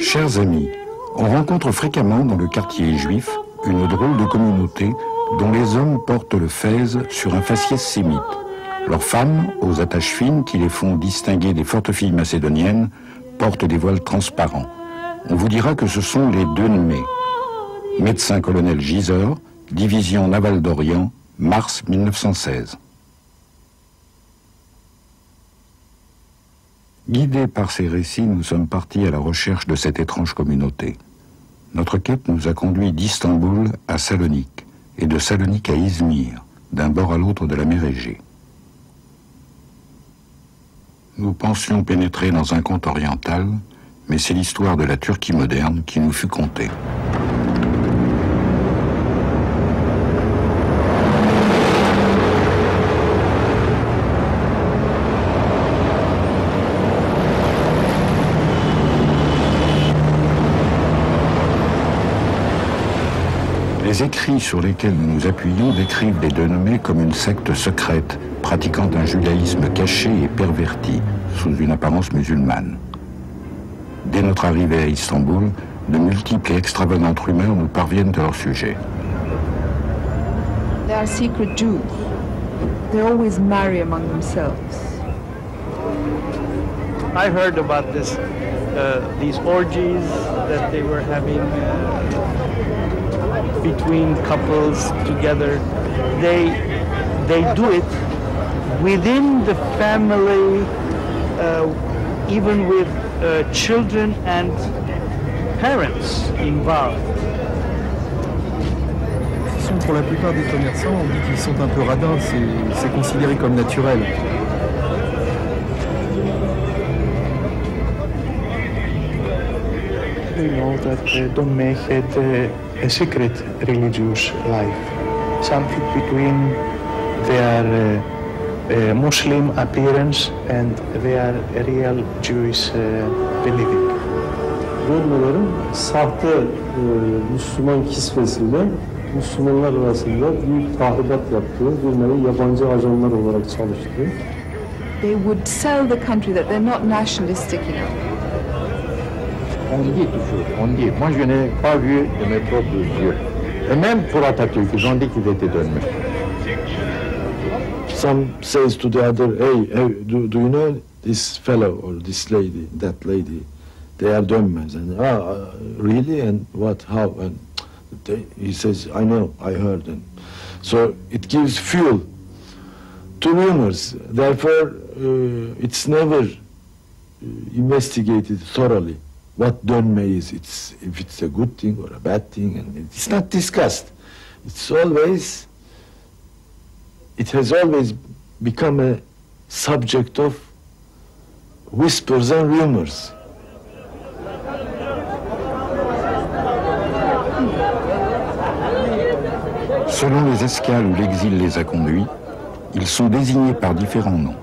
Chers amis, on rencontre fréquemment dans le quartier juif une drôle de communauté dont les hommes portent le fez sur un faciès sémite. Leurs femmes, aux attaches fines qui les font distinguer des fortes filles macédoniennes, portent des voiles transparents. On vous dira que ce sont les Dönme. Médecin-colonel Giseur, division navale d'Orient, mars 1916. Guidés par ces récits, nous sommes partis à la recherche de cette étrange communauté. Notre quête nous a conduits d'Istanbul à Salonique et de Salonique à Izmir, d'un bord à l'autre de la mer Égée. Nous pensions pénétrer dans un conte oriental, mais c'est l'histoire de la Turquie moderne qui nous fut contée. Les écrits sur lesquels nous nous appuyons décrivent les Dönme comme une secte secrète, pratiquant un judaïsme caché et perverti, sous une apparence musulmane. Dès notre arrivée à Istanbul, de multiples et extravagantes rumeurs nous parviennent à leur sujet. They are secret Jews. They always marry among themselves. I heard about these orgies that they were having between couples together. They do it within the family, even with children and parents involved. Pour la plupart des commerçants, on dit qu'ils sont un peu radins, c'est considéré comme naturel. We know that Dönme had a secret religious life, something between their Muslim appearance and their real Jewish believing. Dönmelerin sahte Müslüman kisvesiyle Müslümanlar arasında büyük tahribat yaptığı, Dönmelerin yabancı ajanlar olarak çalıştığı. They would sell the country that they're not nationalistic enough. On dit toujours, on dit. Moi, je n'ai pas vu de mes propres yeux. Et même pour Atatürk, ils ont dit qu'ils étaient Dönme. Some says to the other, hey, do you know this fellow or this lady, that lady? They are Dönmes. And really? And what? How? And he says, I know, I heard. And so it gives fuel to rumors. Therefore, it's never investigated thoroughly. What Dönme is, if it's a good thing or a bad thing, and it's not discussed. It has always become a subject of whispers and rumors. Selon les escales où l'exil les a conduits, ils sont désignés par différents noms.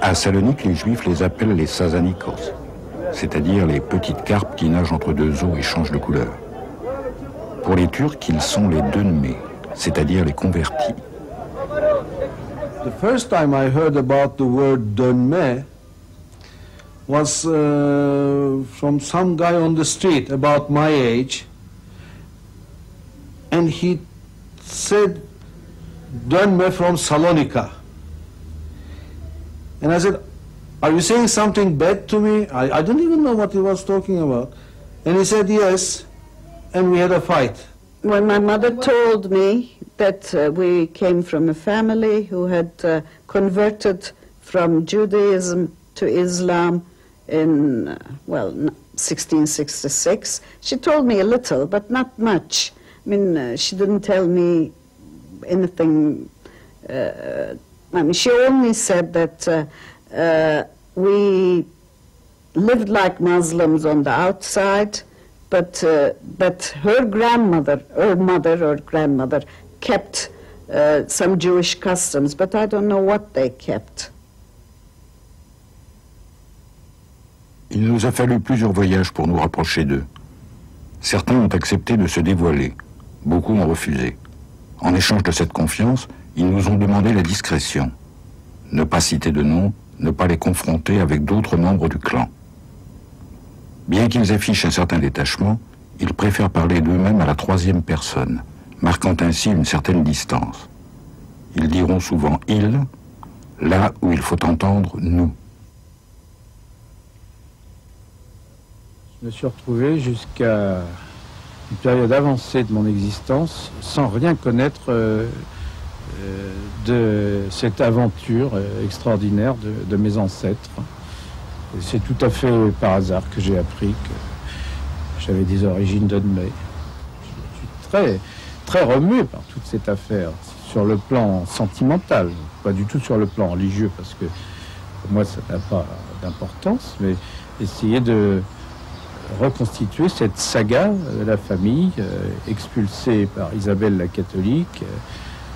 À Salonique, les Juifs les appellent les Sazanikos, c'est-à-dire les petites carpes qui nagent entre deux eaux et changent de couleur. Pour les Turcs, ils sont les Dönme, c'est-à-dire les convertis. The first time I heard about the word Dönme was from some guy on the street about my age, and he said Dönme from Salonika. And I said, are you saying something bad to me? I don't even know what he was talking about. And he said yes, and we had a fight. When my mother told me that we came from a family who had converted from Judaism to Islam in, 1666, she told me a little, but not much. I mean, she didn't tell me anything. She only said that we lived like Muslims on the outside, but her grandmother, her mother or grandmother, kept some Jewish customs, but I don't know what they kept. Il nous a fallu plusieurs voyages pour nous rapprocher d'eux. Certains ont accepté de se dévoiler, beaucoup ont refusé. En échange de cette confiance, ils nous ont demandé la discrétion. Ne pas citer de nom, ne pas les confronter avec d'autres membres du clan. Bien qu'ils affichent un certain détachement, ils préfèrent parler d'eux-mêmes à la troisième personne, marquant ainsi une certaine distance. Ils diront souvent « il », là où il faut entendre « nous ». Je me suis retrouvé jusqu'à une période avancée de mon existence sans rien connaître de cette aventure extraordinaire de mes ancêtres. C'est tout à fait par hasard que j'ai appris que j'avais des origines d'Odmé. Je suis très remué par toute cette affaire, sur le plan sentimental, pas du tout sur le plan religieux, parce que pour moi ça n'a pas d'importance, mais essayer de reconstituer cette saga de la famille expulsée par Isabelle la catholique,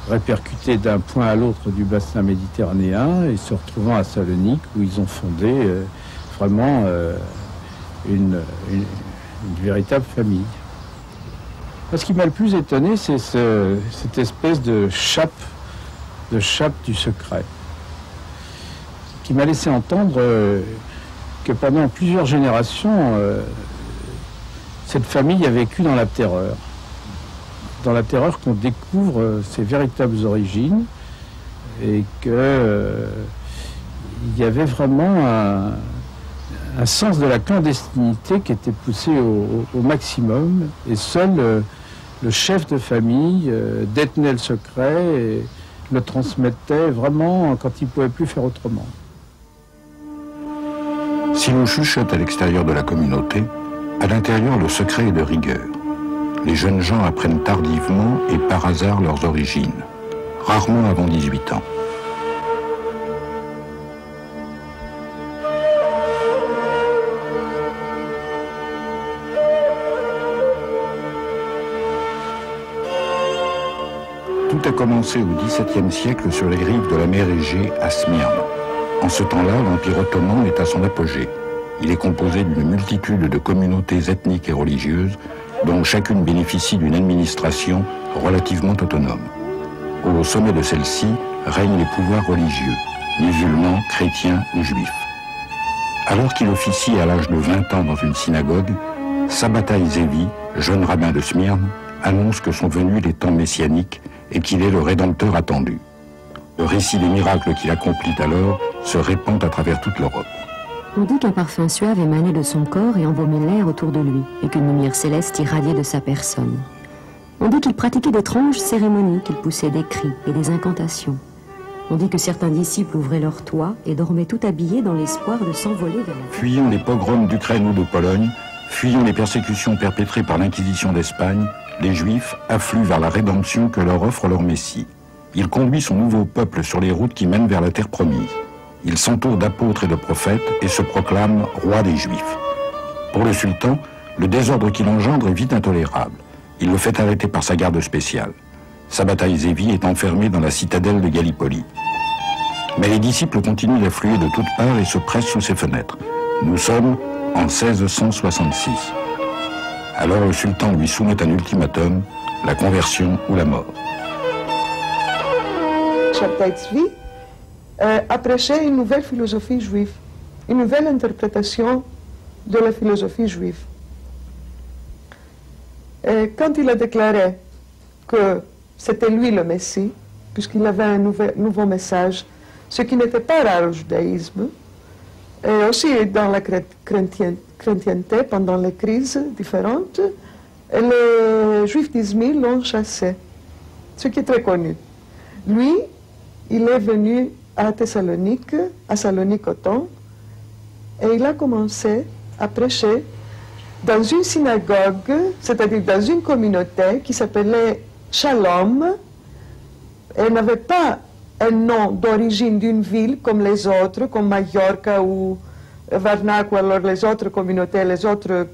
répercutée d'un point à l'autre du bassin méditerranéen et se retrouvant à Salonique où ils ont fondé vraiment une véritable famille. Ce qui m'a le plus étonné, c'est cette espèce de chape du secret qui m'a laissé entendre que pendant plusieurs générations, cette famille a vécu dans la terreur. Dans la terreur qu'on découvre ses véritables origines et qu'il y avait vraiment un sens de la clandestinité qui était poussé au maximum. Et seul le chef de famille détenait le secret et le transmettait vraiment quand il ne pouvait plus faire autrement. Si l'on chuchote à l'extérieur de la communauté, à l'intérieur le secret est de rigueur. Les jeunes gens apprennent tardivement et par hasard leurs origines, rarement avant 18 ans. Tout a commencé au XVIIe siècle sur les rives de la mer Égée à Smyrne. En ce temps-là, l'Empire ottoman est à son apogée. Il est composé d'une multitude de communautés ethniques et religieuses, dont chacune bénéficie d'une administration relativement autonome. Au sommet de celle-ci règnent les pouvoirs religieux, musulmans, chrétiens ou juifs. Alors qu'il officie à l'âge de 20 ans dans une synagogue, Sabbatai Zevi, jeune rabbin de Smyrne, annonce que sont venus les temps messianiques et qu'il est le Rédempteur attendu. Le récit des miracles qu'il accomplit alors se répand à travers toute l'Europe. On dit qu'un parfum suave émanait de son corps et envaumait l'air autour de lui, et qu'une lumière céleste irradiait de sa personne. On dit qu'il pratiquait d'étranges cérémonies, qu'il poussait des cris et des incantations. On dit que certains disciples ouvraient leurs toits et dormaient tout habillés dans l'espoir de s'envoler vers la... Fuyant les pogroms d'Ukraine ou de Pologne, fuyant les persécutions perpétrées par l'Inquisition d'Espagne, les Juifs affluent vers la rédemption que leur offre leur Messie. Il conduit son nouveau peuple sur les routes qui mènent vers la terre promise. Il s'entoure d'apôtres et de prophètes et se proclame roi des Juifs. Pour le sultan, le désordre qu'il engendre est vite intolérable. Il le fait arrêter par sa garde spéciale. Sabbatai Zevi est enfermé dans la citadelle de Gallipoli. Mais les disciples continuent d'affluer de toutes parts et se pressent sous ses fenêtres. Nous sommes en 1666. Alors le sultan lui soumet un ultimatum, la conversion ou la mort. Sabbatai Zevi a prêché une nouvelle philosophie juive, une nouvelle interprétation de la philosophie juive. Et quand il a déclaré que c'était lui le Messie, puisqu'il avait un nouveau message, ce qui n'était pas rare au judaïsme, et aussi dans la chrétienté, pendant les crises différentes, et les Juifs d'Izmir l'ont chassé, ce qui est très connu. Lui, il est venu à Thessalonique, à Salonique-Othon, et il a commencé à prêcher dans une synagogue, c'est-à-dire dans une communauté qui s'appelait Shalom. Elle n'avait pas un nom d'origine d'une ville comme les autres, comme Majorca ou Varnac, ou alors les autres communautés, les autres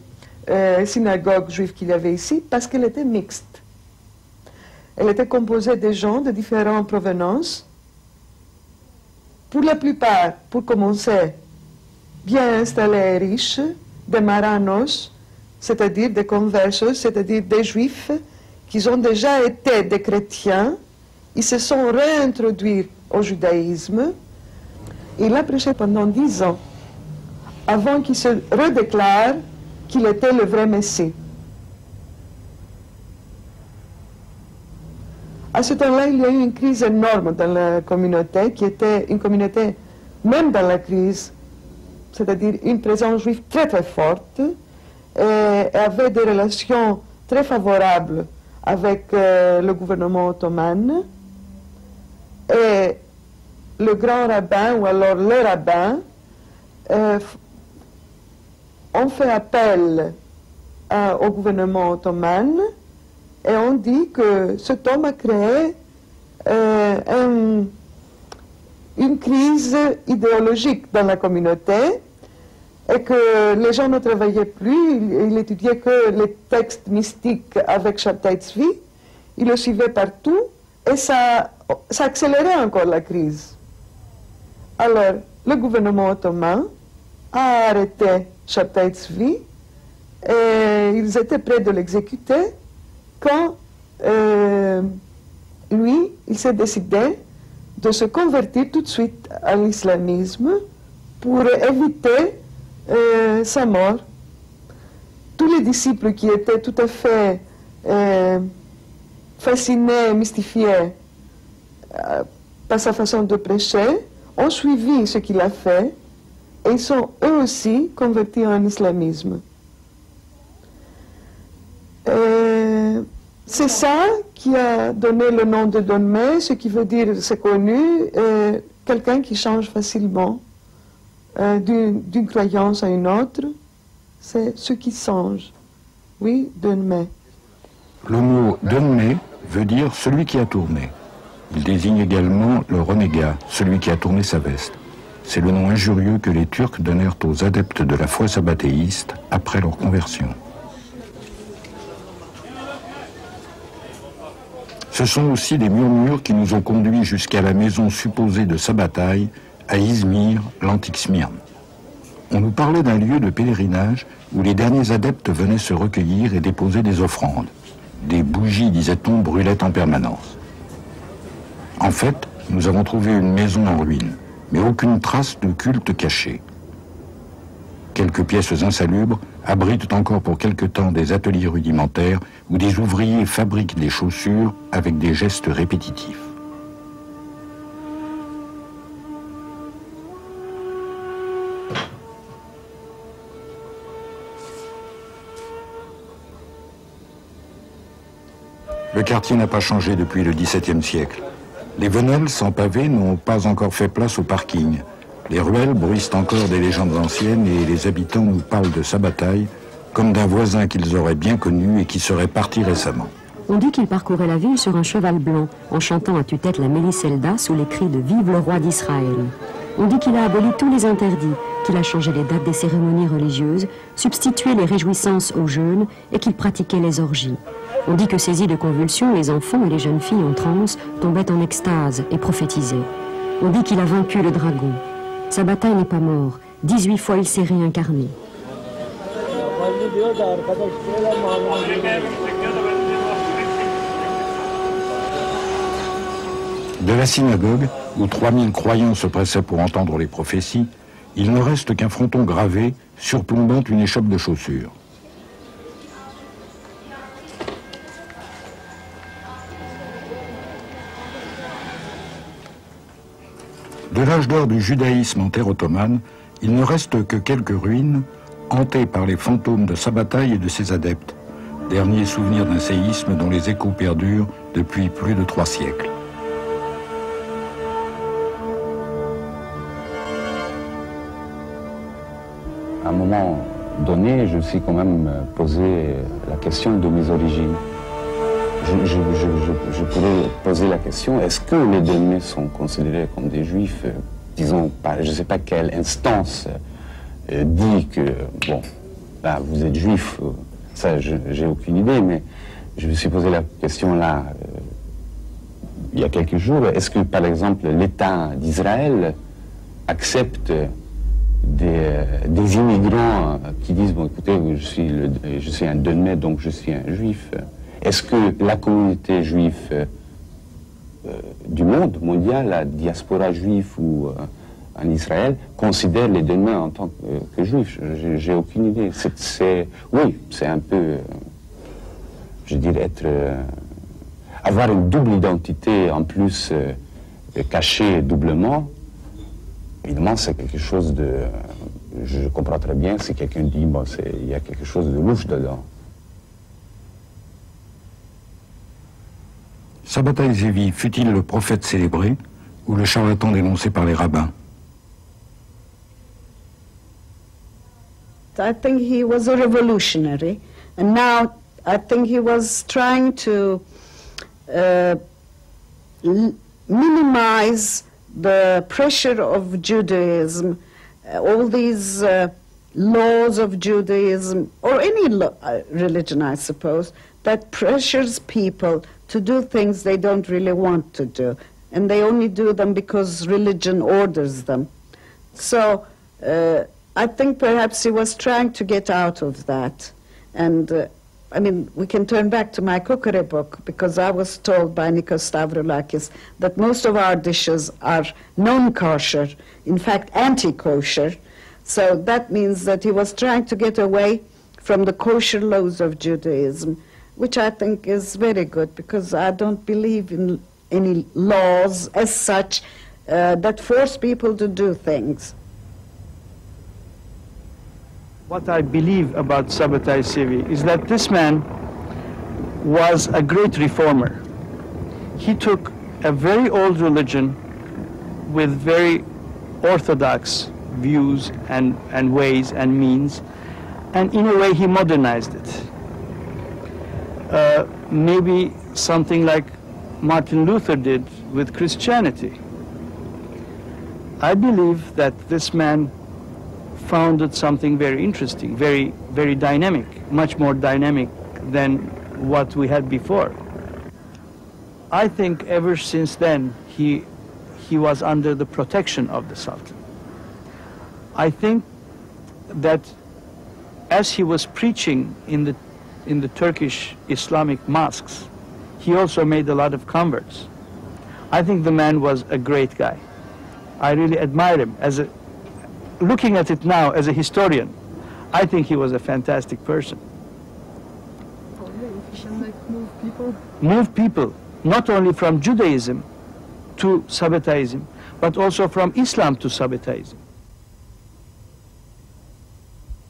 synagogues juives qu'il y avait ici, parce qu'elle était mixte. Elle était composée de gens de différentes provenances. Pour la plupart, pour commencer, bien installés et riches, des Marranos, c'est-à-dire des conversos, c'est-à-dire des Juifs qui ont déjà été des chrétiens, ils se sont réintroduits au judaïsme. Il a prêché pendant 10 ans, avant qu'il se redéclare qu'il était le vrai Messie. À ce temps-là, il y a eu une crise énorme dans la communauté, qui était une communauté, même dans la crise, c'est-à-dire une présence juive très très forte, et avait des relations très favorables avec le gouvernement ottoman. Et le grand rabbin, ou alors les rabbins, ont fait appel au gouvernement ottoman et ont dit que cet homme a créé une crise idéologique dans la communauté et que les gens ne travaillaient plus, ils étudiaient que les textes mystiques avec Shabtai Tzvi, ils le suivaient partout et ça accélérait encore la crise. Alors, le gouvernement ottoman a arrêté Shabtai Tzvi et ils étaient prêts de l'exécuter quand lui, il s'est décidé de se convertir tout de suite à l'islamisme pour éviter sa mort. Tous les disciples qui étaient tout à fait fascinés, mystifiés par sa façon de prêcher, ont suivi ce qu'il a fait et ils sont eux aussi convertis en islamisme. C'est ça qui a donné le nom de Don Me, ce qui veut dire, c'est connu, quelqu'un qui change facilement d'une croyance à une autre, c'est ce qui change. Oui, Don Me. Le mot Don Me veut dire celui qui a tourné. Il désigne également le renégat, celui qui a tourné sa veste. C'est le nom injurieux que les Turcs donnèrent aux adeptes de la foi sabbatéiste après leur conversion. Ce sont aussi des murmures qui nous ont conduits jusqu'à la maison supposée de Sabbatai, à Izmir, l'antique Smyrne. On nous parlait d'un lieu de pèlerinage où les derniers adeptes venaient se recueillir et déposer des offrandes. Des bougies, disait-on, brûlaient en permanence. En fait, nous avons trouvé une maison en ruine, mais aucune trace de culte caché. Quelques pièces insalubres abritent encore pour quelque temps des ateliers rudimentaires où des ouvriers fabriquent des chaussures avec des gestes répétitifs. Le quartier n'a pas changé depuis le XVIIe siècle. Les venelles sans pavé n'ont pas encore fait place au parking. Les ruelles bruissent encore des légendes anciennes et les habitants nous parlent de Sabbatai comme d'un voisin qu'ils auraient bien connu et qui serait parti récemment. On dit qu'il parcourait la ville sur un cheval blanc, en chantant à tue-tête la Mélisselda sous les cris de « Vive le roi d'Israël ». On dit qu'il a aboli tous les interdits, qu'il a changé les dates des cérémonies religieuses, substitué les réjouissances aux jeûnes et qu'il pratiquait les orgies. On dit que saisis de convulsions, les enfants et les jeunes filles en transe tombaient en extase et prophétisaient. On dit qu'il a vaincu le dragon. Sabbatai n'est pas mort. 18 fois il s'est réincarné. De la synagogue, où 3000 croyants se pressaient pour entendre les prophéties, il ne reste qu'un fronton gravé surplombant une échoppe de chaussures. De l'âge d'or du judaïsme en terre ottomane, il ne reste que quelques ruines hantées par les fantômes de Sabbatai et de ses adeptes, dernier souvenir d'un séisme dont les échos perdurent depuis plus de 3 siècles. À un moment donné, je me suis quand même posé la question de mes origines. Je pourrais poser la question, est-ce que les Don-Me sont considérés comme des juifs, disons, par je ne sais pas quelle instance dit que, bon, là, vous êtes juif, ça, j'ai aucune idée, mais je me suis posé la question là, il y a quelques jours, est-ce que, par exemple, l'État d'Israël accepte des immigrants qui disent, bon écoutez, je suis un Donnais, donc je suis un juif. Est-ce que la communauté juive du monde mondial, la diaspora juive ou en Israël, considère les Donnais en tant que juifs? J'ai aucune idée. Oui, c'est un peu, je dirais, avoir une double identité en plus cachée doublement. Évidemment, c'est quelque chose de... Je comprends très bien si quelqu'un dit, bon, il y a quelque chose de louche dedans. Sabbatai Zevi fut-il le prophète célébré ou le charlatan dénoncé par les rabbins? I think he was a revolutionary, and now I think he was trying to minimize the pressure of Judaism, all these laws of Judaism, or any religion, I suppose, that pressures people to do things they don't really want to do, and they only do them because religion orders them. So I think perhaps he was trying to get out of that. And I mean, we can turn back to my cookery book, because I was told by Nikos Stavroulakis that most of our dishes are non-kosher, in fact anti-kosher. So that means that he was trying to get away from the kosher laws of Judaism, which I think is very good, because I don't believe in any laws as such that force people to do things. What I believe about Sabbatai Zevi is that this man was a great reformer. He took a very old religion with very orthodox views and ways and means, and in a way he modernized it. Maybe something like Martin Luther did with Christianity. I believe that this man founded something very interesting, very, very dynamic, much more dynamic than what we had before. I think ever since then he was under the protection of the Sultan. I think that as he was preaching in the Turkish Islamic mosques, he also made a lot of converts. I think the man was a great guy. I really admire him. Looking at it now as a historian, I think he was a fantastic person. Move people, not only from Judaism to Sabbataism, but also from Islam to Sabbataism.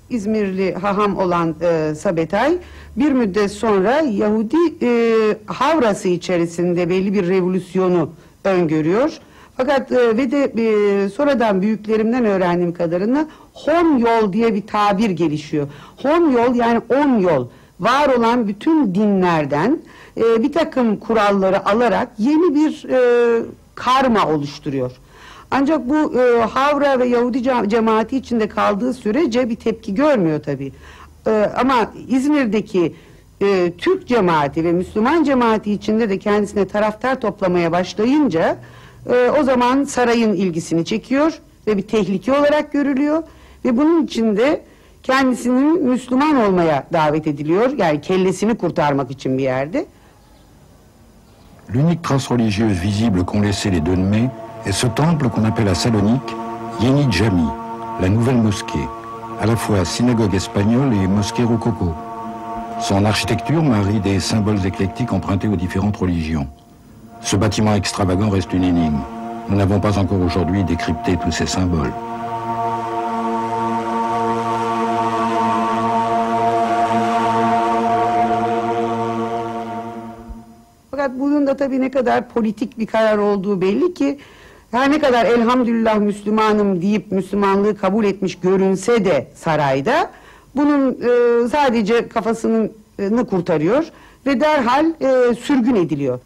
İzmirli haham olan Sabbatai bir müddet sonra Yahudi havrası içerisinde belli bir revolüsyonu öngörüyor. Fakat ve de sonradan büyüklerimden öğrendiğim kadarıyla hon yol diye bir tabir gelişiyor. Hon yol yani 10 yol. Var olan bütün dinlerden bir takım kuralları alarak yeni bir karma oluşturuyor. Ancak bu Havra ve Yahudi cemaati içinde kaldığı sürece bir tepki görmüyor tabii. Ama İzmir'deki Türk cemaati ve Müslüman cemaati içinde de kendisine taraftar toplamaya başlayınca o zaman sarayın ilgisini çekiyor ve bir tehlike olarak görülüyor ve bunun için de kendisinin Müslüman olmaya davet ediliyor. Yani kellesini kurtarmak için bir yerde. L'unique trace religieuse visible qu'ont laissé les Donnais est ce temple qu'on appelle à Salonique Yeni Jami, la nouvelle mosquée, à la fois synagogue espagnole et mosquée rococo. Son architecture marie des symboles éclectiques empruntés aux différentes religions. Ce bâtiment extravagant reste une énigme. Nous n'avons pas encore aujourd'hui décrypté tous ces symboles. Fakat bunun da tabii ne kadar politik bir karar olduğu belli ki her ne kadar elhamdülillah Müslümanım deyip Müslümanlığı kabul etmiş görünse de sarayda bunun sadece kafasını kurtarıyor ve derhal sürgün ediliyor.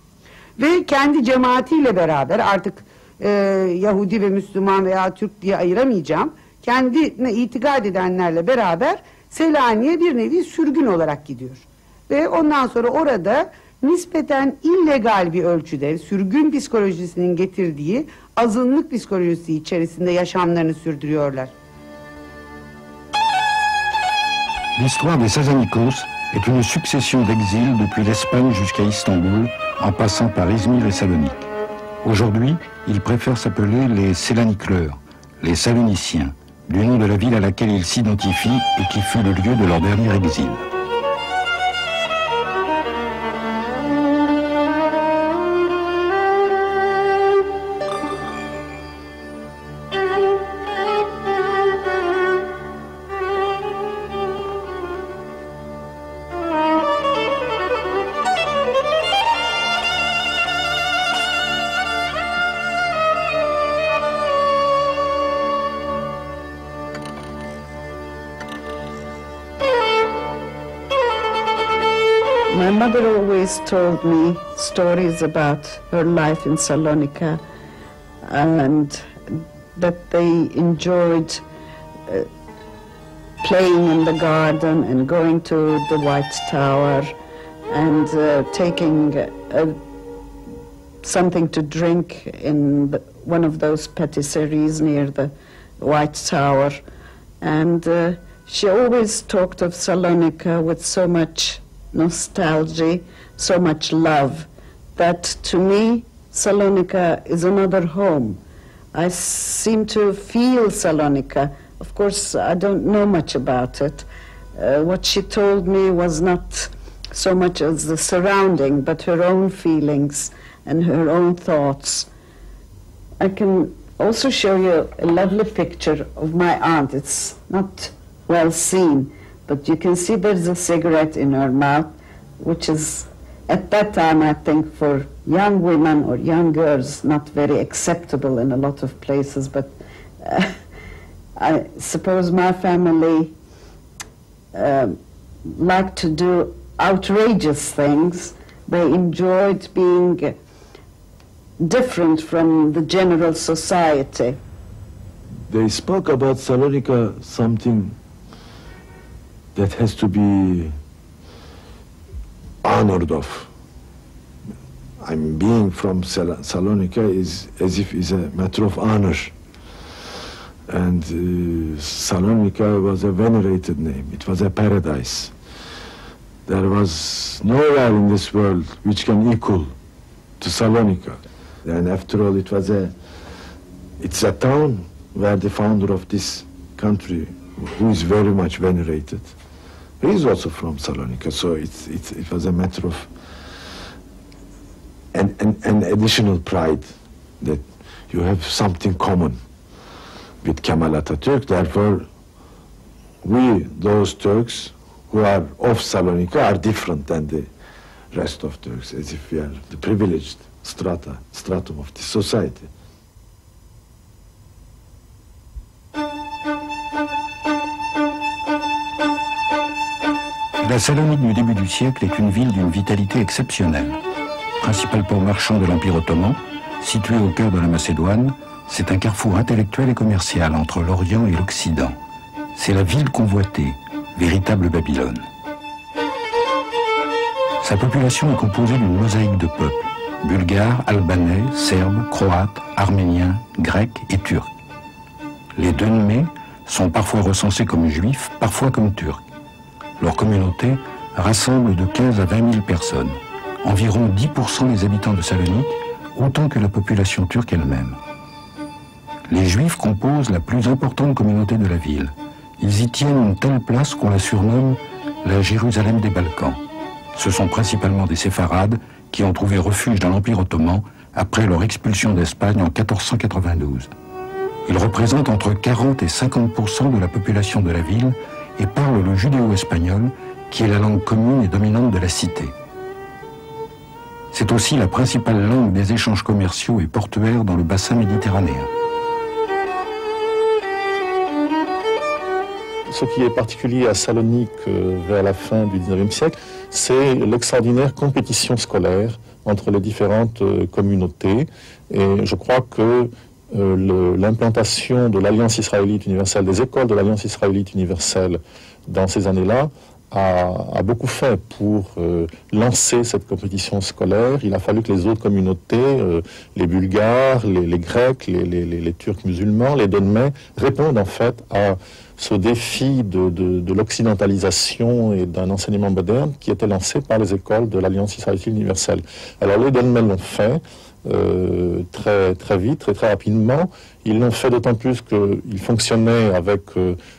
Ve kendi cemaatiyle beraber artık Yahudi ve Müslüman veya Türk diye ayıramayacağım, kendine itikad edenlerle beraber Selanik'e bir nevi sürgün olarak gidiyor. Ve ondan sonra orada nispeten illegal bir ölçüde sürgün psikolojisinin getirdiği azınlık psikolojisi içerisinde yaşamlarını sürdürüyorlar. L'histoire des Sazanikos est une succession d'exils depuis l'Espagne jusqu'à Istanbul, en passant par Izmir et Salonique. Aujourd'hui, ils préfèrent s'appeler les Selaniklieurs, les Saloniciens, du nom de la ville à laquelle ils s'identifient et qui fut le lieu de leur dernier exil. My mother always told me stories about her life in Salonika and that they enjoyed playing in the garden and going to the White Tower and taking something to drink in one of those patisseries near the White Tower. And she always talked of Salonika with so much nostalgia, so much love, that to me, Salonika is another home. I seem to feel Salonika. Of course, I don't know much about it. What she told me was not so much as the surrounding, but her own feelings and her own thoughts. I can also show you a lovely picture of my aunt. It's not well seen, but you can see there's a cigarette in her mouth, which is, at that time, I think, for young women or young girls, not very acceptable in a lot of places. But I suppose my family liked to do outrageous things. They enjoyed being different from the general society. They spoke about Salonika, something that has to be honored of. I'm being from Salonika is as if it's a matter of honor. And Salonika was a venerated name. It was a paradise. There was nowhere in this world which can equal to Salonika. And after all, it's a town where the founder of this country, who is very much venerated, he is also from Salonika, so it was a matter of an additional pride that you have something common with Kemal Atatürk. Therefore, we, those Turks who are of Salonika, are different than the rest of Turks, as if we are the privileged stratum of this society. La Salonique du début du siècle est une ville d'une vitalité exceptionnelle. Principal port marchand de l'Empire ottoman, situé au cœur de la Macédoine, c'est un carrefour intellectuel et commercial entre l'Orient et l'Occident. C'est la ville convoitée, véritable Babylone. Sa population est composée d'une mosaïque de peuples, bulgares, albanais, serbes, croates, arméniens, grecs et turcs. Les Dönmés sont parfois recensés comme juifs, parfois comme turcs. Leur communauté rassemble de 15 à 20 000 personnes, environ 10% des habitants de Salonique, autant que la population turque elle-même. Les Juifs composent la plus importante communauté de la ville. Ils y tiennent une telle place qu'on la surnomme la Jérusalem des Balkans. Ce sont principalement des séfarades qui ont trouvé refuge dans l'Empire ottoman après leur expulsion d'Espagne en 1492. Ils représentent entre 40 et 50% de la population de la ville et parlent le judéo-espagnol, qui est la langue commune et dominante de la cité. C'est aussi la principale langue des échanges commerciaux et portuaires dans le bassin méditerranéen. Ce qui est particulier à Salonique vers la fin du XIXe siècle, c'est l'extraordinaire compétition scolaire entre les différentes communautés. Et je crois que l'implantation de l'Alliance israélite universelle, des écoles de l'Alliance israélite universelle dans ces années-là, a beaucoup fait pour lancer cette compétition scolaire. Il a fallu que les autres communautés, les Bulgares, les Grecs, les Turcs musulmans, les Donmais, répondent en fait à ce défi de l'occidentalisation et d'un enseignement moderne qui était lancé par les écoles de l'Alliance israélite universelle. Alors les Donmais l'ont fait très vite, très rapidement. Ils l'ont fait d'autant plus qu'ils fonctionnaient avec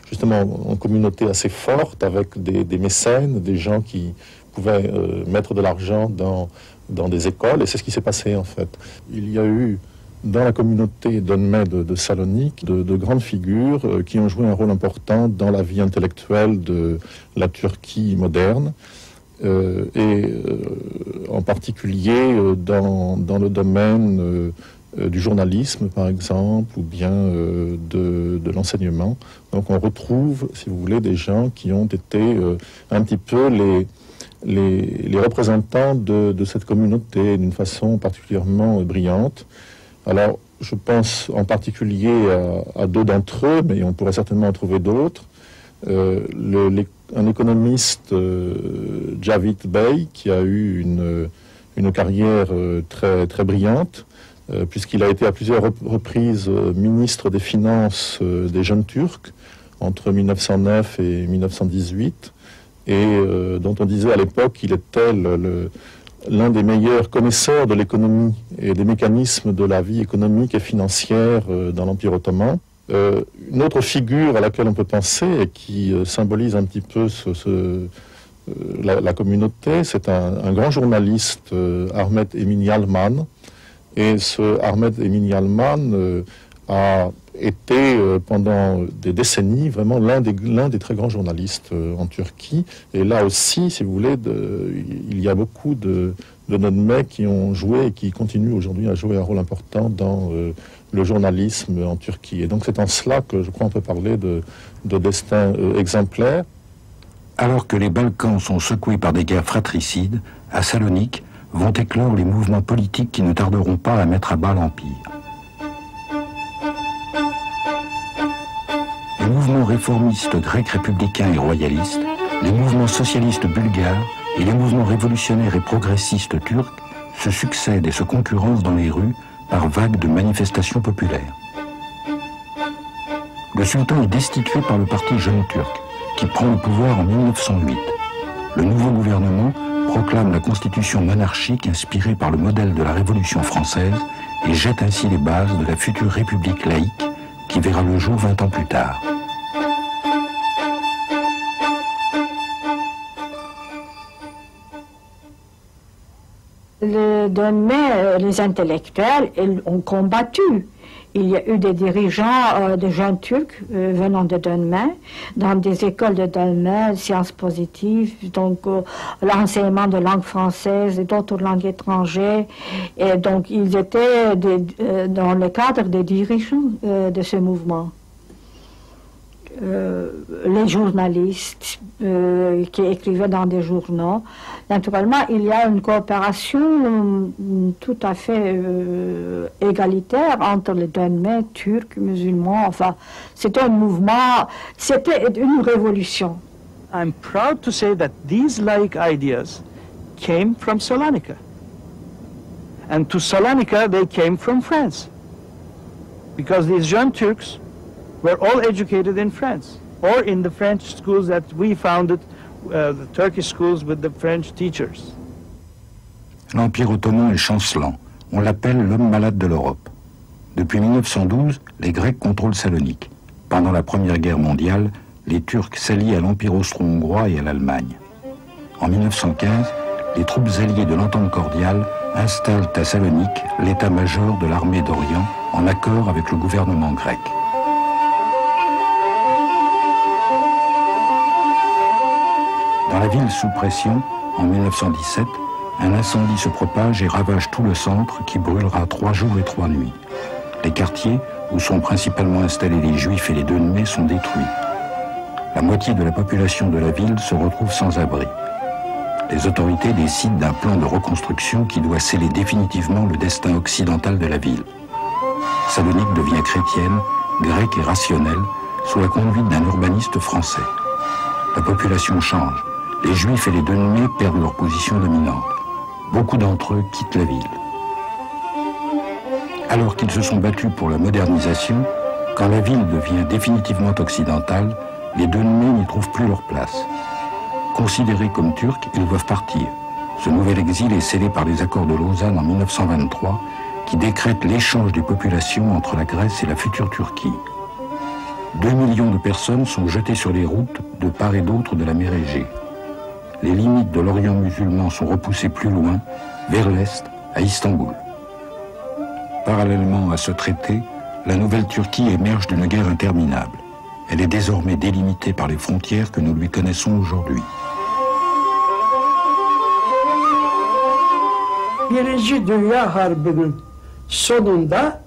justement une communauté assez forte, avec des mécènes, des gens qui pouvaient mettre de l'argent dans des écoles, et c'est ce qui s'est passé en fait. Il y a eu dans la communauté Donmais de Salonique de grandes figures qui ont joué un rôle important dans la vie intellectuelle de la Turquie moderne. En particulier dans le domaine du journalisme, par exemple, ou bien de l'enseignement. Donc on retrouve, si vous voulez, des gens qui ont été un petit peu les représentants de cette communauté d'une façon particulièrement brillante. Alors, je pense en particulier à deux d'entre eux, mais on pourrait certainement en trouver d'autres. Un économiste, Javid Bey, qui a eu une carrière très brillante, puisqu'il a été à plusieurs reprises ministre des Finances des jeunes Turcs entre 1909 et 1918, et dont on disait à l'époque qu'il était l'un des meilleurs connaisseurs de l'économie et des mécanismes de la vie économique et financière dans l'Empire ottoman. Une autre figure à laquelle on peut penser et qui symbolise un petit peu la communauté, c'est un grand journaliste, Ahmet Emin Yalman. Et ce Ahmet Emin Yalman a été pendant des décennies vraiment l'un des très grands journalistes en Turquie. Et là aussi, si vous voulez, il y a beaucoup de Donmais qui ont joué et qui continuent aujourd'hui à jouer un rôle important dans le journalisme en Turquie. Et donc c'est en cela que je crois on peut parler de destin exemplaire. Alors que les Balkans sont secoués par des guerres fratricides, à Salonique vont éclore les mouvements politiques qui ne tarderont pas à mettre à bas l'Empire. Les mouvements réformistes grecs républicains et royalistes, les mouvements socialistes bulgares et les mouvements révolutionnaires et progressistes turcs se succèdent et se concurrencent dans les rues par vagues de manifestations populaires. Le sultan est destitué par le parti Jeune Turc, qui prend le pouvoir en 1908. Le nouveau gouvernement proclame la constitution monarchique inspirée par le modèle de la Révolution française et jette ainsi les bases de la future république laïque qui verra le jour 20 ans plus tard. Les Donmais, les intellectuels, ils ont combattu. Il y a eu des dirigeants de jeunes Turcs venant de Donmais, dans des écoles de Donmais, sciences positives, donc l'enseignement de langue française et d'autres langues étrangères. Et donc ils étaient dans le cadre des dirigeants de ce mouvement. Les journalistes qui écrivaient dans des journaux. Naturellement, il y a une coopération tout à fait égalitaire entre les Donmais, Turcs, musulmans. Enfin, c'était un mouvement, c'était une révolution. I'm proud to say that these laïc ideas came from Salonika. And to Salonika, they came from France. Because these young Turks were all educated in France, or in the French schools that we founded, the Turkish schools with the French teachers. L'Empire ottoman est chancelant. On l'appelle l'homme malade de l'Europe. Depuis 1912, les Grecs contrôlent Salonique. Pendant la Première Guerre mondiale, les Turcs s'allient à l'Empire austro-hongrois et à l'Allemagne. En 1915, les troupes alliées de l'Entente cordiale installent à Salonique l'état-major de l'armée d'Orient en accord avec le gouvernement grec. Dans la ville sous pression, en 1917, un incendie se propage et ravage tout le centre qui brûlera 3 jours et 3 nuits. Les quartiers, où sont principalement installés les Juifs et les Donmais, sont détruits. La moitié de la population de la ville se retrouve sans abri. Les autorités décident d'un plan de reconstruction qui doit sceller définitivement le destin occidental de la ville. Salonique devient chrétienne, grecque et rationnelle, sous la conduite d'un urbaniste français. La population change. les Juifs et les Dönme perdent leur position dominante. Beaucoup d'entre eux quittent la ville. Alors qu'ils se sont battus pour la modernisation, quand la ville devient définitivement occidentale, les Dönme n'y trouvent plus leur place. Considérés comme Turcs, ils doivent partir. Ce nouvel exil est scellé par les accords de Lausanne en 1923, qui décrètent l'échange des populations entre la Grèce et la future Turquie. 2 millions de personnes sont jetées sur les routes de part et d'autre de la mer Égée. Les limites de l'Orient musulman sont repoussées plus loin, vers l'Est, à Istanbul. Parallèlement à ce traité, la nouvelle Turquie émerge d'une guerre interminable. Elle est désormais délimitée par les frontières que nous lui connaissons aujourd'hui. Birinci Dünya Harbi'nin sonunda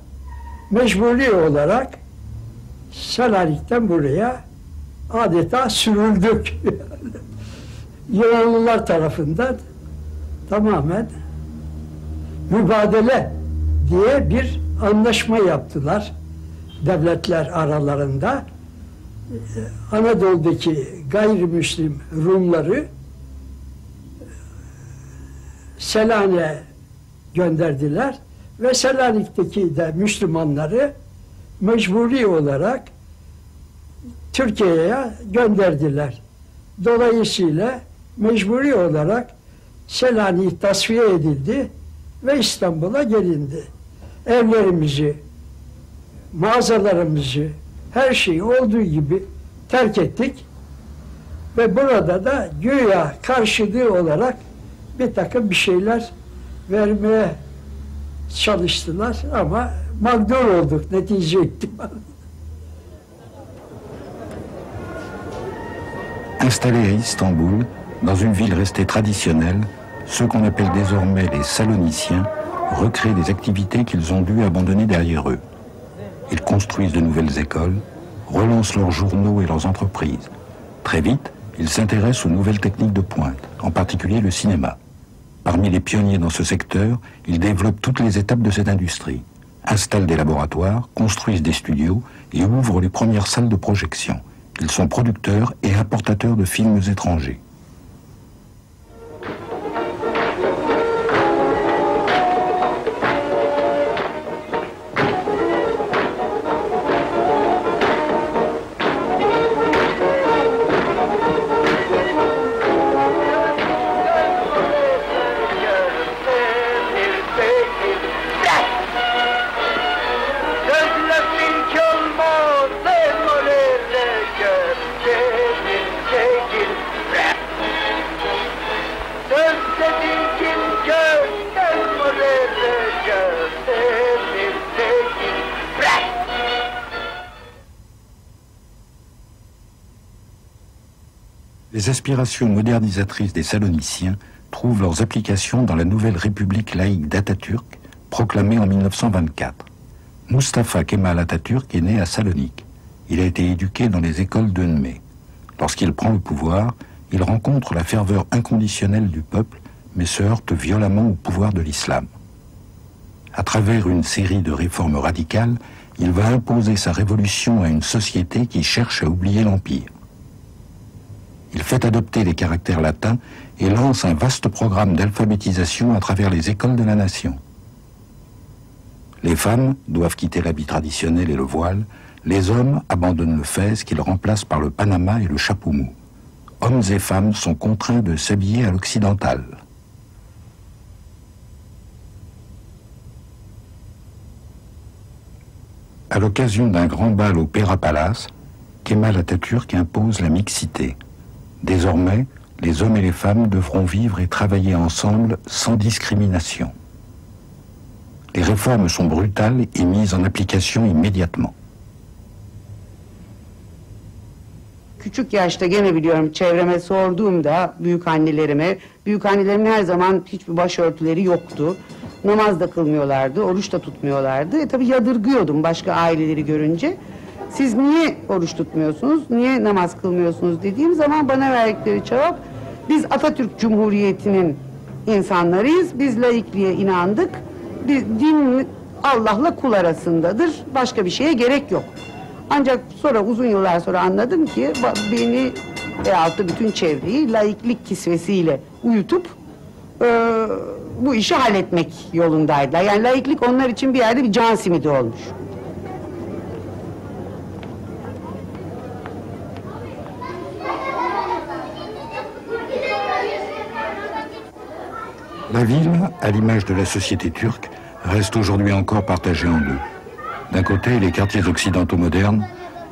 mecburi olarak Selanik'ten buraya adeta sürüldük. Yunanlılar tarafından tamamen mübadele diye bir anlaşma yaptılar devletler aralarında. Anadolu'daki gayrimüslim Rumları Selanik'e gönderdiler ve Selanik'teki de Müslümanları mecburi olarak Türkiye'ye gönderdiler. Dolayısıyla mecburi olarak Selanik tasfiye edildi ve İstanbul'a gelindi. Evlerimizi, mağazalarımızı, her şeyi olduğu gibi terk ettik ve burada da güya karşılığı olarak bir takım bir şeyler vermeye çalıştılar ama mağdur olduk netice itibariyle. Installés à Istanbul, dans une ville restée traditionnelle, ceux qu'on appelle désormais les Saloniciens recréent des activités qu'ils ont dû abandonner derrière eux. Ils construisent de nouvelles écoles, relancent leurs journaux et leurs entreprises. Très vite, ils s'intéressent aux nouvelles techniques de pointe, en particulier le cinéma. Parmi les pionniers dans ce secteur, ils développent toutes les étapes de cette industrie, installent des laboratoires, construisent des studios et ouvrent les premières salles de projection. Ils sont producteurs et importateurs de films étrangers. Les aspirations modernisatrices des Saloniciens trouvent leurs applications dans la nouvelle République laïque d'Atatürk, proclamée en 1924. Mustafa Kemal Atatürk est né à Salonique. Il a été éduqué dans les écoles Dönme. Lorsqu'il prend le pouvoir, il rencontre la ferveur inconditionnelle du peuple, mais se heurte violemment au pouvoir de l'islam. À travers une série de réformes radicales, il va imposer sa révolution à une société qui cherche à oublier l'Empire. Il fait adopter les caractères latins et lance un vaste programme d'alphabétisation à travers les écoles de la nation. Les femmes doivent quitter l'habit traditionnel et le voile, les hommes abandonnent le fez qu'ils remplacent par le panama et le chapeau mou. Hommes et femmes sont contraints de s'habiller à l'occidental. À l'occasion d'un grand bal au Pera Palace, Kemal Atatürk impose la mixité. Désormais, les hommes et les femmes devront vivre et travailler ensemble sans discrimination. Les réformes sont brutales et mises en application immédiatement. Küçük yaşta gene biliyorum çevreme sorduğumda büyükannelerimin her zaman hiçbir başörtüleri yoktu. Namaz da kılmıyorlardı, oruç da tutmuyorlardı. Tabii yadırgıyordum başka aileleri görünce. Siz niye oruç tutmuyorsunuz, niye namaz kılmıyorsunuz dediğim zaman bana verdikleri cevap, biz Atatürk Cumhuriyeti'nin insanlarıyız, biz laikliğe inandık, din Allah'la kul arasındadır, başka bir şeye gerek yok. Ancak sonra uzun yıllar sonra anladım ki beni veyahut da bütün çevreyi laiklik kisvesiyle uyutup bu işi halletmek yolundaydılar. Yani laiklik onlar için bir yerde bir can simidi olmuş. La ville, à l'image de la société turque, reste aujourd'hui encore partagée en deux. D'un côté, les quartiers occidentaux modernes,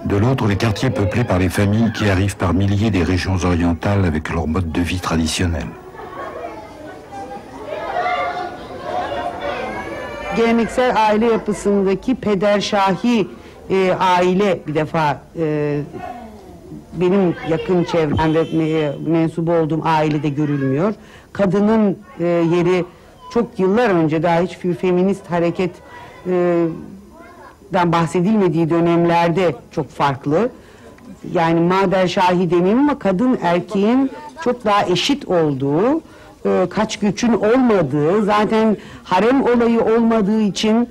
de l'autre, les quartiers peuplés par les familles qui arrivent par milliers des régions orientales avec leur mode de vie traditionnel. Geleneksel aile yapısındaki pederşahi aile bir defa benim yakın çevremde mensup olduğum ailede görülmüyor. Kadının yeri çok yıllar önce daha hiç feminist hareketten bahsedilmediği dönemlerde çok farklı. Yani maderşahi demeyeyim ama kadın erkeğin çok daha eşit olduğu, kaç göçün olmadığı, zaten harem olayı olmadığı için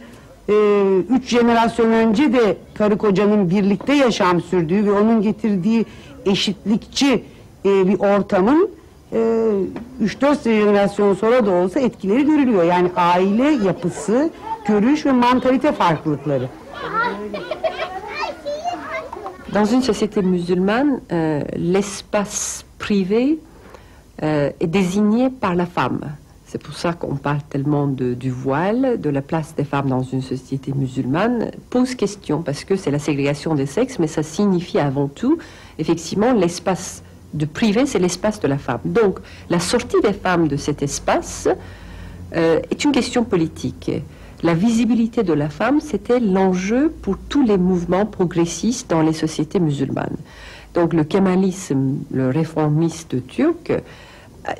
3 jenerasyon önce de karı kocanın birlikte yaşam sürdüğü ve onun getirdiği eşitlikçi bir ortamın 3-4 jenerasyon sonra da olsa etkileri görülüyor. Yani aile yapısı, görüş ve mantalite farklılıkları. Dans une société musulmane, l'espace privé est désigné par la femme. C'est pour ça qu'on parle tellement du voile, de la place des femmes dans une société musulmane, pose question, parce que c'est la ségrégation des sexes, mais ça signifie avant tout, effectivement, l'espace de privé, c'est l'espace de la femme. Donc, la sortie des femmes de cet espace est une question politique. La visibilité de la femme, c'était l'enjeu pour tous les mouvements progressistes dans les sociétés musulmanes. Donc, le kémalisme, le réformiste turc,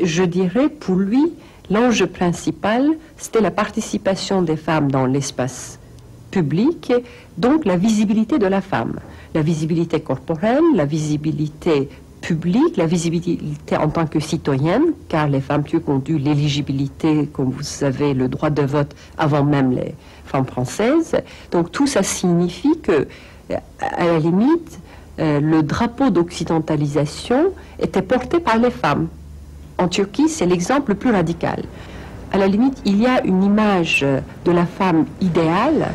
je dirais, pour lui, l'enjeu principal, c'était la participation des femmes dans l'espace public, donc la visibilité de la femme. La visibilité corporelle, la visibilité publique, la visibilité en tant que citoyenne, car les femmes turques ont eu l'éligibilité, comme vous savez, le droit de vote avant même les femmes françaises. Donc tout ça signifie que, à la limite, le drapeau d'occidentalisation était porté par les femmes. En Turquie, c'est l'exemple le plus radical. À la limite, il y a une image de la femme idéale,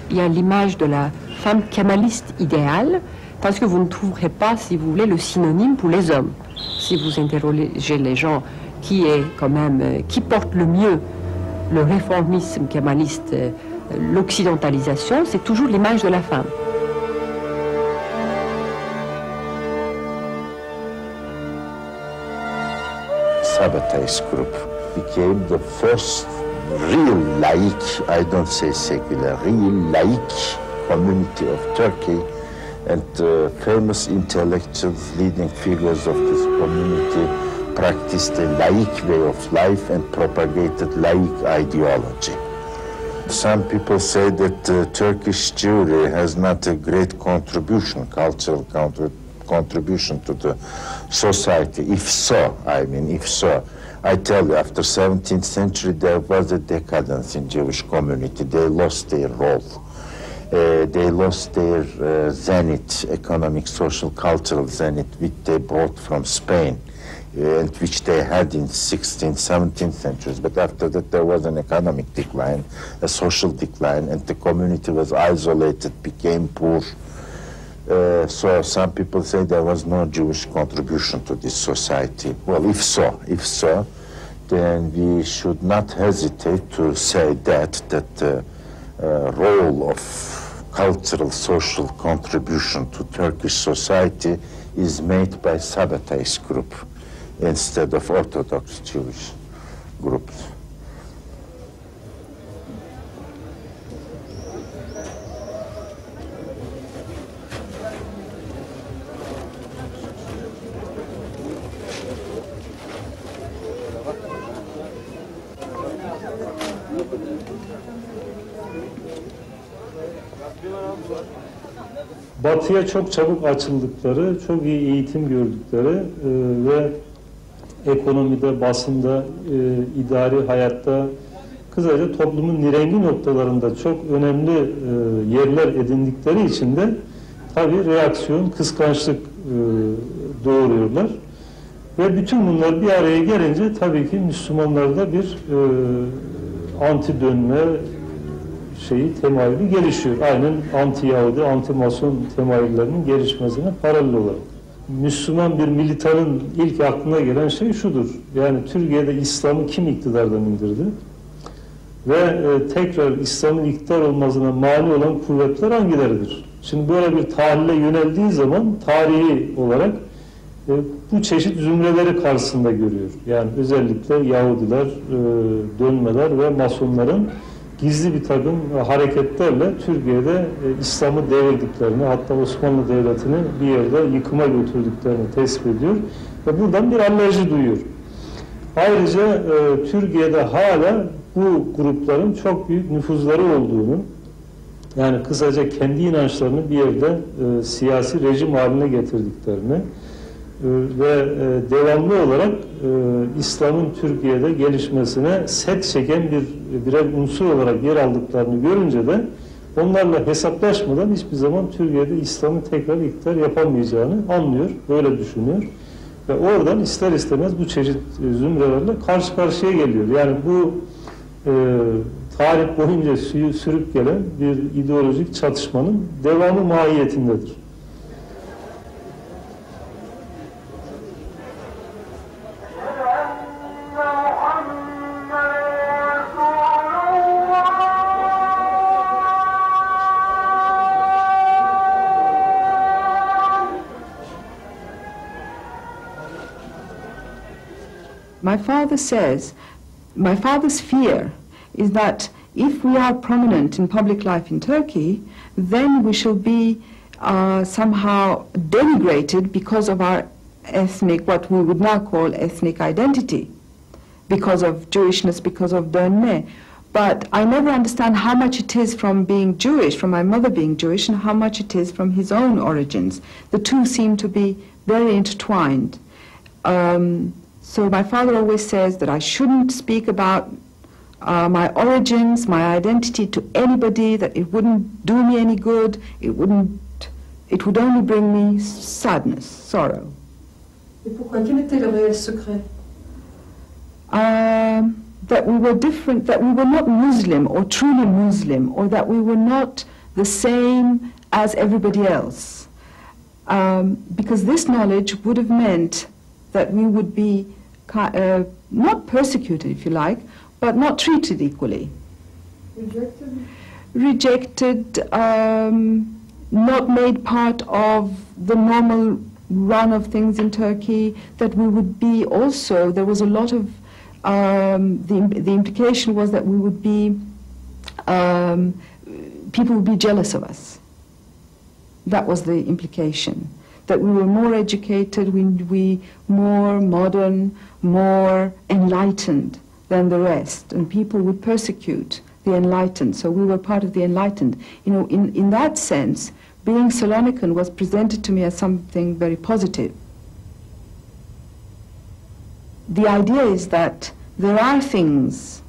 il y a l'image de la femme kémaliste idéale, parce que vous ne trouverez pas, si vous voulez, le synonyme pour les hommes. Si vous interrogez les gens qui est quand même, qui porte le mieux le réformisme kémaliste, l'occidentalisation, c'est toujours l'image de la femme. Sabbatais group became the first real laik, I don't say secular, real laik community of Turkey, and famous intellectuals, leading figures of this community practiced a laik way of life and propagated laik ideology. Some people say that Turkish Jewry has not a great contribution, cultural contribution to the society. If so, I tell you, after 17th century there was a decadence in Jewish community. They lost their role. They lost their zenith, economic, social, cultural zenith, which they brought from Spain, and which they had in 16th, 17th centuries. But after that there was an economic decline, a social decline, and the community was isolated, became poor. So some people say there was no Jewish contribution to this society. Well, if so, then we should not hesitate to say that the role of cultural, social contribution to Turkish society is made by Sabbatais group instead of Orthodox Jewish groups. Batıya çok çabuk açıldıkları, çok iyi eğitim gördükleri ve ekonomide, basında, idari hayatta, kısaca toplumun nirengi noktalarında çok önemli yerler edindikleri için de tabii reaksiyon, kıskançlık doğuruyorlar. Ve bütün bunlar bir araya gelince tabii ki Müslümanlarda bir anti dönme temayülü gelişiyor. Aynen anti-Yahudi, anti-Mason temayüllerinin gelişmesine paralel olarak. Müslüman bir militanın ilk aklına gelen şey şudur. Yani Türkiye'de İslam'ı kim iktidardan indirdi? Ve tekrar İslam'ın iktidar olmasına mani olan kuvvetler hangileridir? Şimdi böyle bir tahlile yöneldiği zaman tarihi olarak bu çeşit zümreleri karşısında görüyor. Yani özellikle Yahudiler, dönmeler ve Masonların gizli bir takım hareketlerle Türkiye'de İslam'ı devirdiklerini, hatta Osmanlı Devleti'ni bir yerde yıkıma götürdüklerini tespit ediyor ve buradan bir alerji duyuyor. Ayrıca Türkiye'de hala bu grupların çok büyük nüfuzları olduğunu, yani kısaca kendi inançlarını bir yerde siyasi rejim haline getirdiklerini ve devamlı olarak İslam'ın Türkiye'de gelişmesine set çeken birer unsur olarak yer aldıklarını görünce de onlarla hesaplaşmadan hiçbir zaman Türkiye'de İslam'ın tekrar iktidar yapamayacağını anlıyor, böyle düşünüyor. Ve oradan ister istemez bu çeşit zümrelerle karşı karşıya geliyor. Yani bu tarih boyunca sürüp gelen bir ideolojik çatışmanın devamı mahiyetindedir. My father says, my father's fear is that if we are prominent in public life in Turkey, then we shall be somehow denigrated because of our ethnic, what we would now call ethnic identity, because of Jewishness, because of dönme. But I never understand how much it is from being Jewish, from my mother being Jewish, and how much it is from his own origins. The two seem to be very intertwined. So my father always says that I shouldn't speak about my origins, my identity to anybody, that it wouldn't do me any good, it would only bring me sadness, sorrow. Et pourquoi? Quel était le réel secret? That we were different, that we were not Muslim or truly Muslim, or that we were not the same as everybody else. Because this knowledge would have meant that we would be not persecuted, if you like, but not treated equally. Rejected? Rejected, not made part of the normal run of things in Turkey, that we would be also, there was a lot of, the implication was that we would be, people would be jealous of us. That was the implication. That we were more educated, we more modern, more enlightened than the rest, and people would persecute the enlightened, so we were part of the enlightened. You know, in that sense, being Salonican was presented to me as something very positive. The idea is that there are things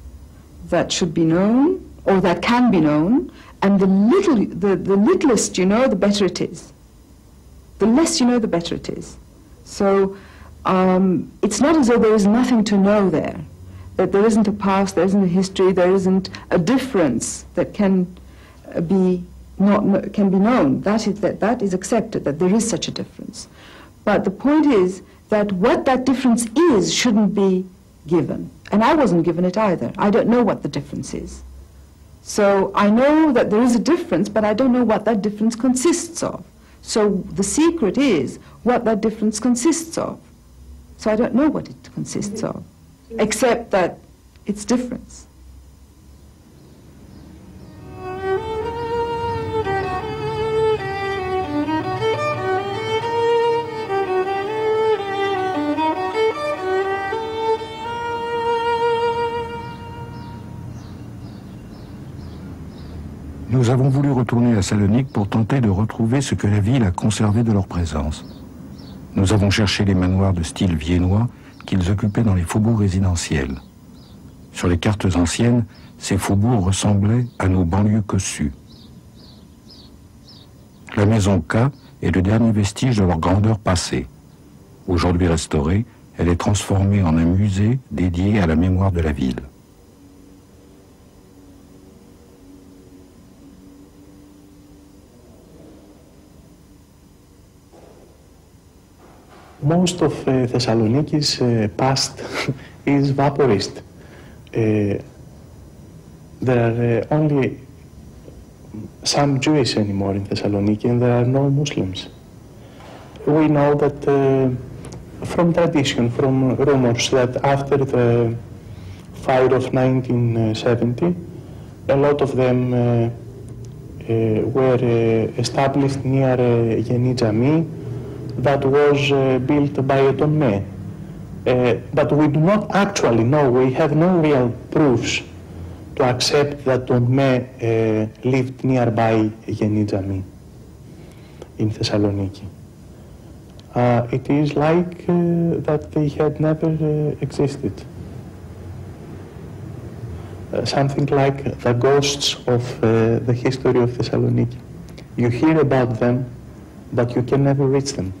that should be known, or that can be known, and the littlest you know, the better it is. The less you know, the better it is. So it's not as though there is nothing to know there, that there isn't a past, there isn't a history, there isn't a difference that can be known. That is accepted, that there is such a difference. But the point is that what that difference is shouldn't be given. And I wasn't given it either. I don't know what the difference is. So I know that there is a difference, but I don't know what that difference consists of. So the secret is what that difference consists of. So I don't know what it consists of, except that it's difference. Nous avons voulu retourner à Salonique pour tenter de retrouver ce que la ville a conservé de leur présence. Nous avons cherché les manoirs de style viennois qu'ils occupaient dans les faubourgs résidentiels. Sur les cartes anciennes, ces faubourgs ressemblaient à nos banlieues cossues. La maison K est le dernier vestige de leur grandeur passée. Aujourd'hui restaurée, elle est transformée en un musée dédié à la mémoire de la ville. Most of Thessaloniki's past is vaporist. There are only some Jewish anymore in Thessaloniki, and there are no Muslims. We know that from tradition, from rumors, that after the fire of 1970, a lot of them were established near Yeni Jami, that was built by a Donme. But we do not actually know, we have no real proofs to accept that Donme lived nearby Yeni Jami in Thessaloniki. It is like that they had never existed. Something like the ghosts of the history of Thessaloniki. You hear about them, but you can never reach them.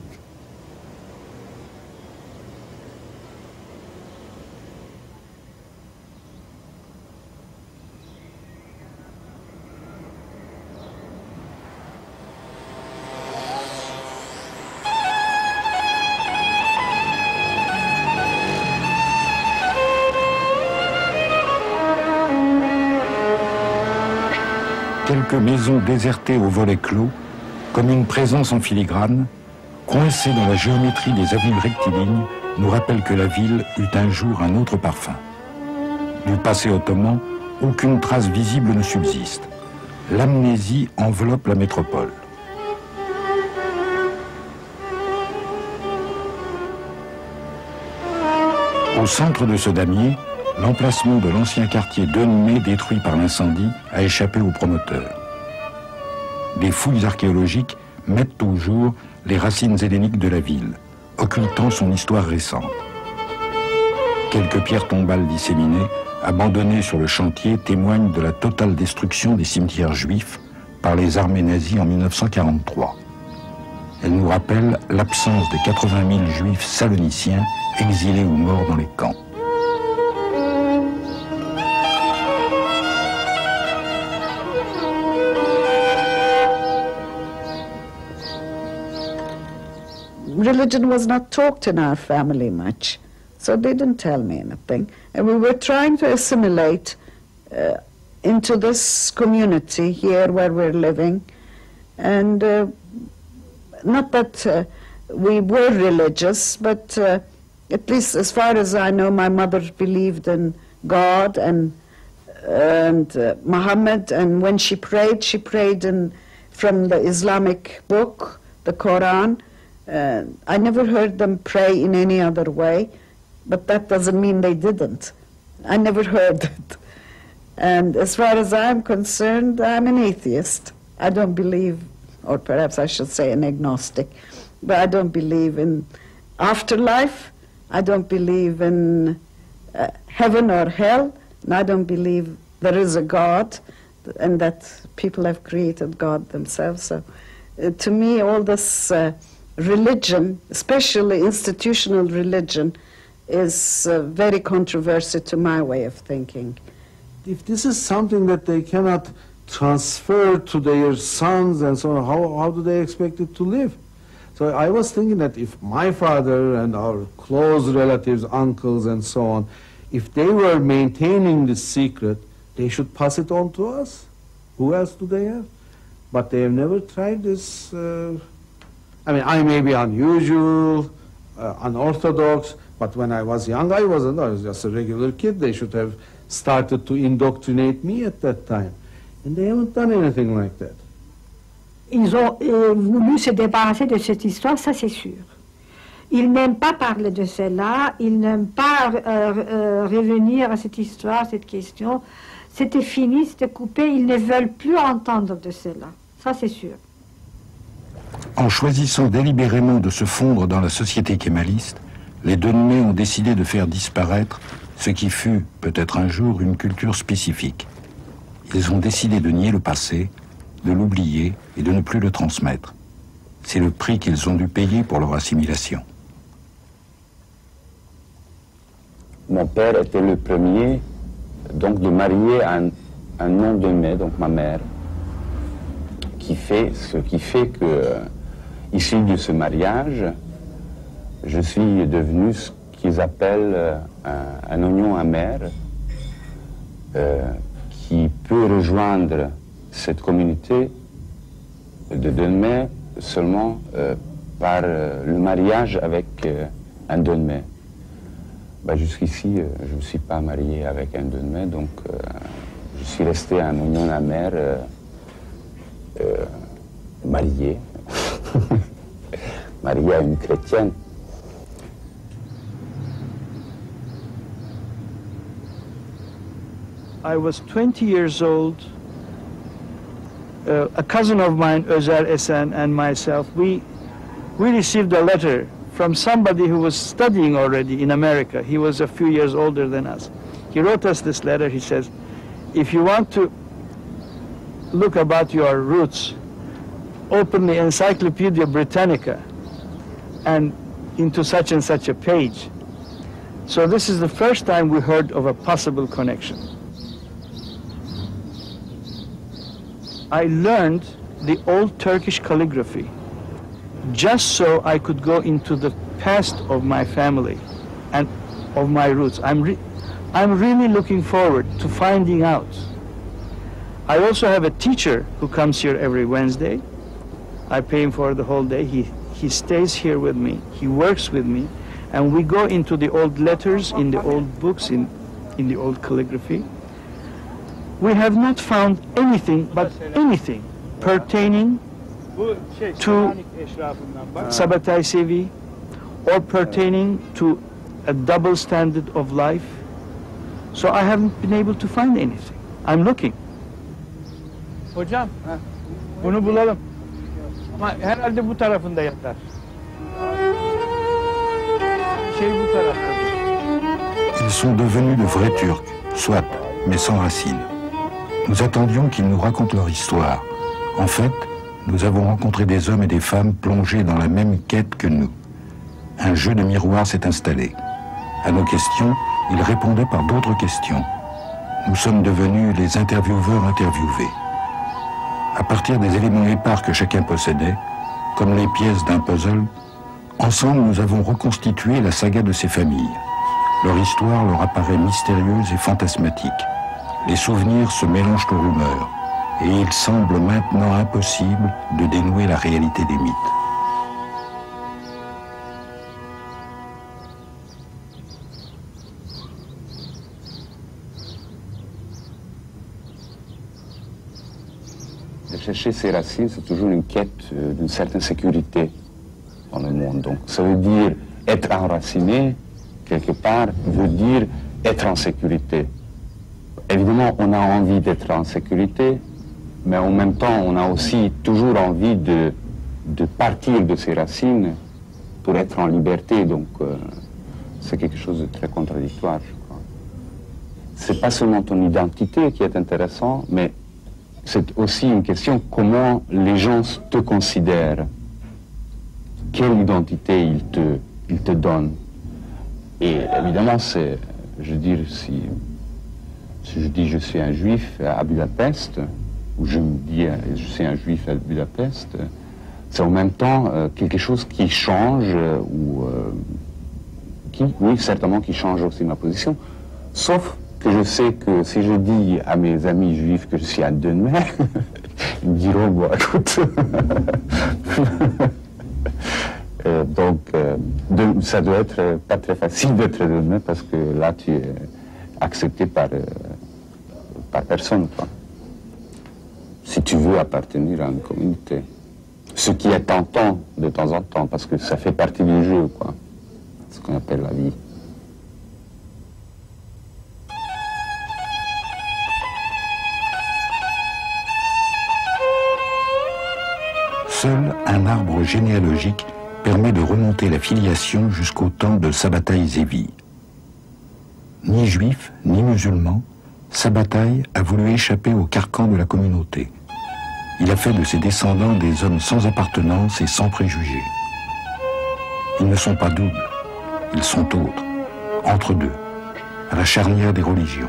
Quelques maisons désertées aux volets clos, comme une présence en filigrane, coincée dans la géométrie des avenues rectilignes, nous rappellent que la ville eut un jour un autre parfum. Du passé ottoman, aucune trace visible ne subsiste. L'amnésie enveloppe la métropole. Au centre de ce damier, l'emplacement de l'ancien quartier Dönme détruit par l'incendie a échappé aux promoteurs. Des fouilles archéologiques mettent au jour les racines helléniques de la ville, occultant son histoire récente. Quelques pierres tombales disséminées, abandonnées sur le chantier, témoignent de la totale destruction des cimetières juifs par les armées nazies en 1943. Elles nous rappellent l'absence des 80 000 juifs saloniciens exilés ou morts dans les camps. Religion was not talked in our family much, so they didn't tell me anything. And we were trying to assimilate into this community here where we're living. And not that we were religious, but at least as far as I know, my mother believed in God and Muhammad, and when she prayed from the Islamic book, the Quran. I never heard them pray in any other way, but that doesn't mean they didn't. I never heard it. And as far as I'm concerned, I'm an atheist. I don't believe, or perhaps I should say an agnostic, but I don't believe in afterlife. I don't believe in heaven or hell, and I don't believe there is a God and that people have created God themselves. So to me, all this religion, especially institutional religion, is very controversial to my way of thinking. If this is something that they cannot transfer to their sons and so on, how do they expect it to live? So I was thinking that if my father and our close relatives, uncles and so on, if they were maintaining this secret, they should pass it on to us. Who else do they have? But they have never tried this. I mean, I may be unusual, unorthodox, but when I was young, I wasn't. I was just a regular kid. They should have started to indoctrinate me at that time. And they haven't done anything like that. Ils ont voulu se débarrasser de cette histoire, ça c'est sûr. Ils n'aiment pas parler de cela, ils n'aiment pas revenir à cette histoire, cette question. C'était fini, c'était coupé, ils ne veulent plus entendre de cela, ça c'est sûr. En choisissant délibérément de se fondre dans la société kémaliste, les Dönme ont décidé de faire disparaître ce qui fut, peut-être un jour, une culture spécifique. Ils ont décidé de nier le passé, de l'oublier et de ne plus le transmettre. C'est le prix qu'ils ont dû payer pour leur assimilation. mon père était le premier donc, de marier un nom de mai, donc ma mère, ce qui fait que, issu de ce mariage, je suis devenu ce qu'ils appellent un oignon amer, qui peut rejoindre cette communauté de Dönme seulement par le mariage avec un Dönme. Jusqu'ici, je ne me suis pas marié avec un Dönme, donc je suis resté un oignon amer marié, marié à une chrétienne. I was 20 years old. A cousin of mine, Özer Esen, and myself, we received a letter from somebody who was studying already in America. He was a few years older than us. He wrote us this letter. He says, if you want to look about your roots, open the Encyclopedia Britannica and into such and such a page. So this is the first time we heard of a possible connection. I learned the old Turkish calligraphy just so I could go into the past of my family and of my roots. I'm really looking forward to finding out. I also have a teacher who comes here every Wednesday. I pay him for the whole day. He stays here with me. He works with me. And we go into the old letters, in the old books, in the old calligraphy. We have not found anything but anything pertaining to Sabbatai Sevi or pertaining to a double standard of life. So I haven't been able to find anything. I'm looking. Hocam, bunu bulalım. Ama herhalde bu tarafında yatar. Bu tarafında. Ils sont devenus de vrais Turcs, soit, mais sans racines. Nous attendions qu'ils nous racontent leur histoire. En fait, nous avons rencontré des hommes et des femmes plongés dans la même quête que nous. Un jeu de miroir s'est installé. À nos questions, ils répondaient par d'autres questions. Nous sommes devenus les intervieweurs interviewés. À partir des éléments épars que chacun possédait, comme les pièces d'un puzzle, ensemble nous avons reconstitué la saga de ces familles. Leur histoire leur apparaît mystérieuse et fantasmatique. Les souvenirs se mélangent aux rumeurs, et il semble maintenant impossible de dénouer la réalité des mythes. De chercher ses racines, c'est toujours une quête d'une certaine sécurité dans le monde. Donc ça veut dire être enraciné, quelque part, veut dire être en sécurité. Évidemment, on a envie d'être en sécurité, mais en même temps, on a aussi toujours envie de partir de ses racines pour être en liberté. Donc c'est quelque chose de très contradictoire, je crois. C'est pas seulement ton identité qui est intéressant, mais c'est aussi une question comment les gens te considèrent. Quelle identité ils te donnent. Et évidemment, c'est, je veux dire, si je dis je suis un juif à Budapest, ou je me dis je suis un juif à Budapest, c'est en même temps quelque chose qui change, oui, certainement qui change aussi ma position, sauf que je sais que si je dis à mes amis juifs que je suis un Dönme, ils me diront, bon, écoute, donc ça doit être pas très facile d'être Dönme parce que là tu es accepté par personne, quoi. Si tu veux appartenir à une communauté. Ce qui est tentant de temps en temps, parce que ça fait partie du jeu, quoi. Ce qu'on appelle la vie. Seul un arbre généalogique permet de remonter la filiation jusqu'au temps de Sabbatai Zevi. Ni juif, ni musulman, Sabbatai a voulu échapper au carcan de la communauté. Il a fait de ses descendants des hommes sans appartenance et sans préjugés. Ils ne sont pas doubles, ils sont autres, entre deux. à la charnière des religions,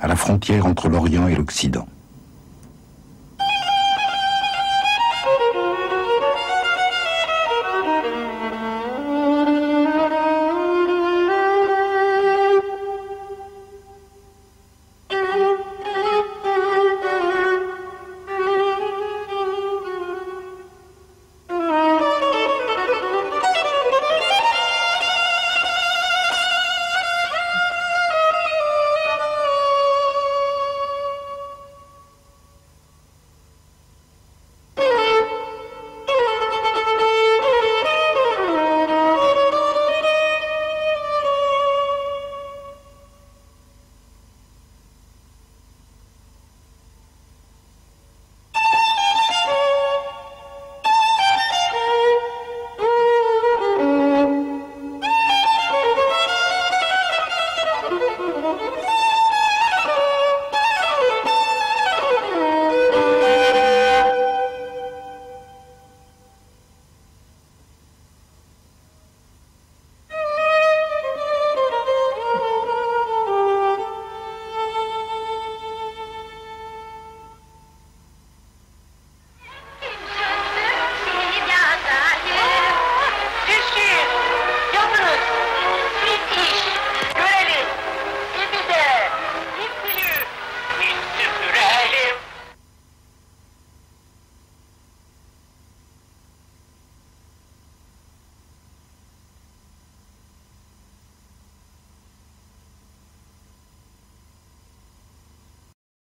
à la frontière entre l'Orient et l'Occident.